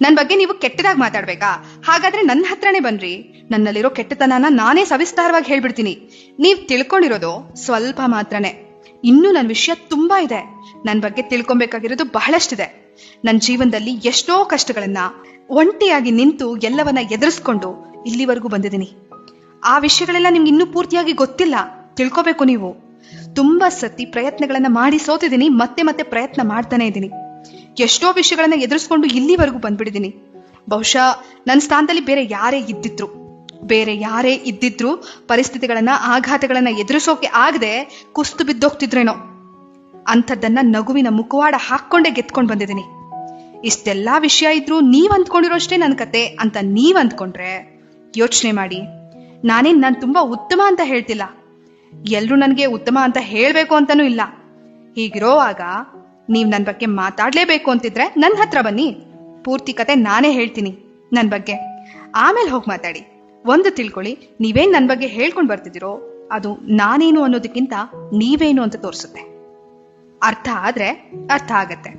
ನನ್ ಬಗ್ಗೆ ನೀವು ಕೆಟ್ಟದಾಗಿ ಮಾತಾಡ್ಬೇಕಾ? ಹಾಗಾದ್ರೆ ನನ್ನ ಹತ್ರನೇ ಬನ್ರಿ, ನನ್ನಲ್ಲಿರೋ ಕೆಟ್ಟತನನ ನಾನೇ ಸವಿಸ್ತಾರವಾಗಿ ಹೇಳ್ಬಿಡ್ತೀನಿ. ನೀವ್ ತಿಳ್ಕೊಂಡಿರೋದು ಸ್ವಲ್ಪ ಮಾತ್ರನೇ, ಇನ್ನೂ ನನ್ನ ವಿಷಯ ತುಂಬಾ ಇದೆ. ನನ್ ಬಗ್ಗೆ ತಿಳ್ಕೊಬೇಕಾಗಿರೋದು ಬಹಳಷ್ಟಿದೆ. ನನ್ನ ಜೀವನದಲ್ಲಿ ಎಷ್ಟೋ ಕಷ್ಟಗಳನ್ನ ಒಂಟಿಯಾಗಿ ನಿಂತು ಎಲ್ಲವನ್ನ ಎದುರಿಸ್ಕೊಂಡು ಇಲ್ಲಿವರೆಗೂ ಬಂದಿದ್ದೀನಿ. ಆ ವಿಷಯಗಳೆಲ್ಲ ನಿಮ್ಗೆ ಇನ್ನೂ ಪೂರ್ತಿಯಾಗಿ ಗೊತ್ತಿಲ್ಲ, ತಿಳ್ಕೊಬೇಕು ನೀವು. ತುಂಬಾ ಸತಿ ಪ್ರಯತ್ನಗಳನ್ನ ಮಾಡಿ ಸೋತಿದ್ದೀನಿ, ಮತ್ತೆ ಮತ್ತೆ ಪ್ರಯತ್ನ ಮಾಡ್ತಾನೆ ಇದ್ದೀನಿ. ಎಷ್ಟೋ ವಿಷಯಗಳನ್ನ ಎದುರಿಸ್ಕೊಂಡು ಇಲ್ಲಿವರೆಗೂ ಬಂದ್ಬಿಟ್ಟಿದ್ದೀನಿ. ಬಹುಶಃ ನನ್ನ ಸ್ಥಾನದಲ್ಲಿ ಬೇರೆ ಯಾರೇ ಇದ್ದಿದ್ರು ಪರಿಸ್ಥಿತಿಗಳನ್ನ, ಆಘಾತಗಳನ್ನ ಎದುರಿಸೋಕೆ ಆಗದೆ ಕುಸ್ತು ಬಿದ್ದೋಗ್ತಿದ್ರೇನೋ. ಅಂಥದ್ದನ್ನ ನಗುವಿನ ಮುಖವಾಡ ಹಾಕೊಂಡೇ ಗೆದ್ಕೊಂಡು ಬಂದಿದ್ದೀನಿ. ಇಷ್ಟೆಲ್ಲಾ ವಿಷಯ ಇದ್ರೂ ನೀವ್ ಅಂದ್ಕೊಂಡಿರೋಷ್ಟೇ ನನ್ನ ಕತೆ ಅಂತ ನೀವ್ ಅಂದ್ಕೊಂಡ್ರೆ ಯೋಚನೆ ಮಾಡಿ. ನಾನು ತುಂಬಾ ಉತ್ತಮ ಅಂತ ಹೇಳ್ತಿಲ್ಲ, ಎಲ್ರೂ ನನ್ಗೆ ಉತ್ತಮ ಅಂತ ಹೇಳ್ಬೇಕು ಅಂತಾನೂ ಇಲ್ಲ. ಹೀಗಿರೋವಾಗ ನೀವ್ ನನ್ ಬಗ್ಗೆ ಮಾತಾಡ್ಲೇಬೇಕು ಅಂತಿದ್ರೆ ನನ್ನ ಹತ್ರ ಬನ್ನಿ, ಪೂರ್ತಿ ಕತೆ ನಾನೇ ಹೇಳ್ತೀನಿ ನನ್ ಬಗ್ಗೆ. ಆಮೇಲೆ ಹೋಗಿ ಮಾತಾಡಿ. ಒಂದು ತಿಳ್ಕೊಳ್ಳಿ, ನೀವೇನ್ ನನ್ ಬಗ್ಗೆ ಹೇಳ್ಕೊಂಡ್ ಬರ್ತಿದ್ದೀರೋ ಅದು ನಾನೇನು ಅನ್ನೋದಕ್ಕಿಂತ ನೀವೇನು ಅಂತ ತೋರಿಸುತ್ತೆ. ಅರ್ಥ ಆದ್ರೆ ಅರ್ಥ ಆಗತ್ತೆ.